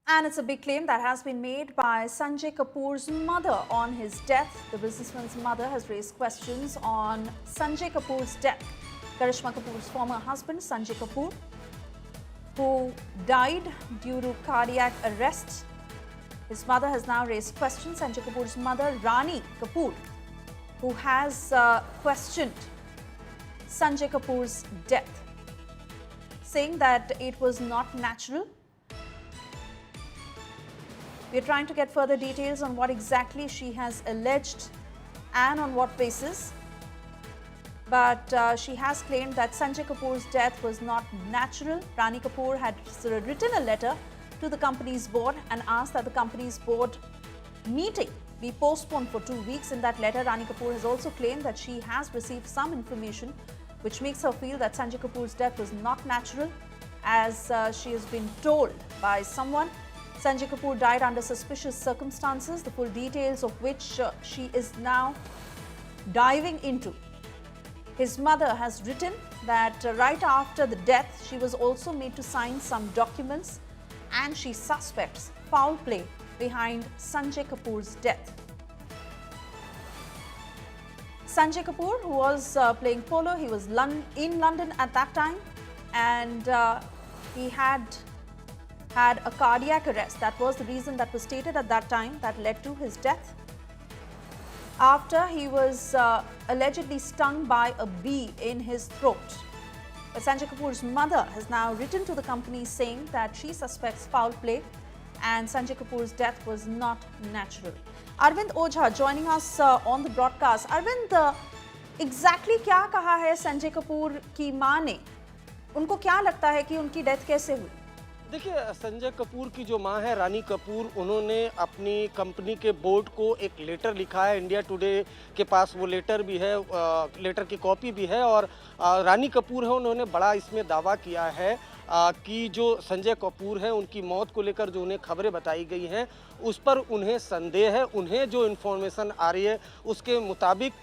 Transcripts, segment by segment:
And it's a big claim that has been made by Sanjay Kapoor's mother on his death. The businessman's mother has raised questions on Sanjay Kapoor's death. Karishma Kapoor's former husband, Sanjay Kapoor, who died due to cardiac arrest. His mother has now raised questions. Sanjay Kapoor's mother, Rani Kapoor, who has questioned Sanjay Kapoor's death, saying that it was not natural. We're trying to get further details on what exactly she has alleged and on what basis. But she has claimed that Sanjay Kapoor's death was not natural. Rani Kapoor had written a letter to the company's board and asked that the company's board meeting be postponed for 2 weeks. In that letter, Rani Kapoor has also claimed that she has received some information which makes her feel that Sanjay Kapoor's death was not natural, as she has been told by someone. Sanjay Kapoor died under suspicious circumstances, the full details of which she is now diving into. His mother has written that right after the death, she was also made to sign some documents and she suspects foul play behind Sanjay Kapoor's death. Sanjay Kapoor, who was playing polo, he was in London at that time, and he had a cardiac arrest. That was the reason that was stated at that time that led to his death. After he was allegedly stung by a bee in his throat. But Sanjay Kapoor's mother has now written to the company saying that she suspects foul play and Sanjay Kapoor's death was not natural. Arvind Ojha joining us on the broadcast. Arvind, exactly क्या कहा है संजय कपूर की मां ने? उनको क्या लगता है कि उनकी डेथ कैसे हुई? देखिए, संजय कपूर की जो मां है रानी कपूर, उन्होंने अपनी कंपनी के बोर्ड को एक लेटर लिखा है। इंडिया टुडे के पास वो लेटर भी है, लेटर की कॉपी भी है। और रानी कपूर है, उन्होंने बड़ा इसमें दावा किया है कि जो संजय कपूर है उनकी मौत को लेकर जो उन्हें खबरें बताई गई हैं उस पर उन्हें संदेह है। उन्हें जो इन्फॉर्मेशन आ रही है उसके मुताबिक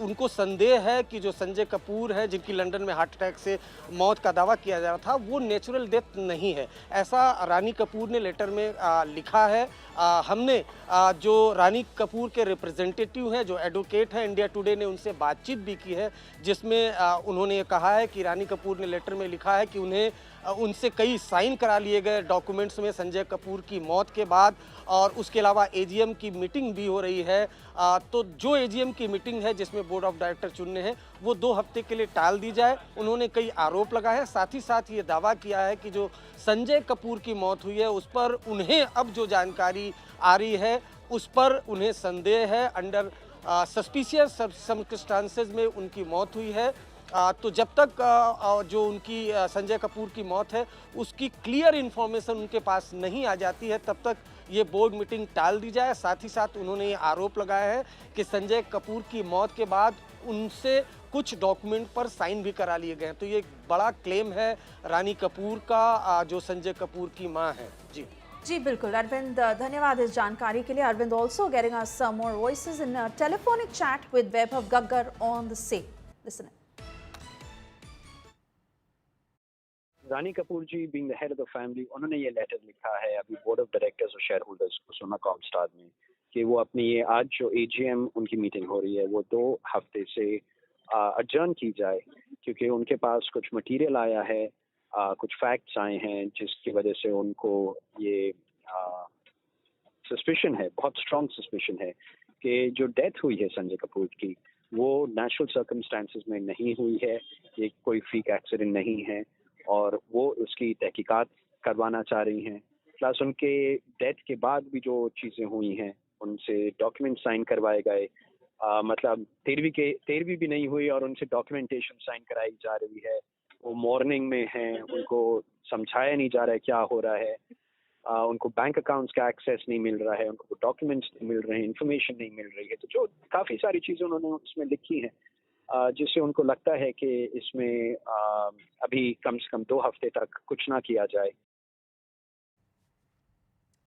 उनको संदेह है कि जो संजय कपूर है, जिनकी लंदन में हार्ट अटैक से मौत का दावा किया जा रहा था, वो नेचुरल डेथ नहीं है। ऐसा रानी कपूर ने लेटर में लिखा है। हमने जो रानी कपूर के रिप्रेजेंटेटिव हैं, जो एडवोकेट हैं, इंडिया टुडे ने उनसे बातचीत भी की है, जिसमें उन्होंने ये कहा है कि रानी कपूर ने लेटर में लिखा है कि उन्हें उनसे कई साइन करा लिए गए डॉक्यूमेंट्स में संजय कपूर की मौत के बाद। और उसके अलावा एजीएम की मीटिंग भी हो रही है। तो जो एजीएम की मीटिंग है जिसमें बोर्ड ऑफ डायरेक्टर चुनने हैं, वो 2 हफ्ते के लिए टाल दी जाए। उन्होंने कई आरोप लगाए हैं, साथ ही साथ ये दावा किया है कि जो संजय कपूर की मौत हुई है उस पर उन्हें अब जो जानकारी आ रही है उस पर उन्हें संदेह है। अंडर सस्पिशियस सर्कमस्टांसेस में उनकी मौत हुई है। तो जब तक जो उनकी संजय कपूर की मौत है उसकी क्लियर इन्फॉर्मेशन उनके पास नहीं आ जाती है, तब तक ये बोर्ड मीटिंग टाल दी जाए। साथ ही साथ उन्होंने ये आरोप लगाया है कि संजय कपूर की मौत के बाद उनसे कुछ डॉक्यूमेंट पर साइन भी करा लिए गए हैं। तो ये एक बड़ा क्लेम है रानी कपूर का, जो संजय कपूर की मां है। जी बिल्कुल अरविंद, धन्यवाद इस जानकारी के लिए। Arvind also getting us some more voices in a telephonic chat with Vaibhav Gaggar on the same. Listen in. Rani Kapoor ji being the head of the family, उन्होंने ये लेटर लिखा है अभी बोर्ड ऑफ डायरेक्टर्स और शेयर होल्डर्स को सोना कॉमस्टार में कि वो अपनी ये आज जो एजीएम उनकी मीटिंग हो रही है वो 2 हफ्ते से अडजर्न की जाए, क्योंकि उनके पास कुछ मटेरियल आया है, कुछ फैक्ट्स आए हैं जिसकी वजह से उनको ये सस्पिशन है, बहुत स्ट्रॉन्ग सस्पिशन है कि जो डेथ हुई है संजय कपूर की वो नेचुरल सर्कमस्टांसेस में नहीं हुई है, ये कोई फ्रीक एक्सीडेंट नहीं है और वो उसकी तहकीकात करवाना चाह रही हैं। प्लस उनके डेथ के बाद भी जो चीज़ें हुई हैं उनसे डॉक्यूमेंट साइन करवाए गए, मतलब 13वीं भी नहीं हुई और उनसे डॉक्यूमेंटेशन साइन कराई जा रही है। वो मॉर्निंग में हैं, उनको समझाया नहीं जा रहा है क्या हो रहा है, उनको बैंक अकाउंट्स का एक्सेस नहीं मिल रहा है, उनको डॉक्यूमेंट्स नहीं मिल रहे हैं, इन्फॉर्मेशन नहीं मिल रही है। तो जो काफ़ी सारी चीज़ें उन्होंने उसमें लिखी हैं जिससे उनको लगता है कि इसमें अभी कम से कम 2 हफ्ते तक कुछ ना किया जाए।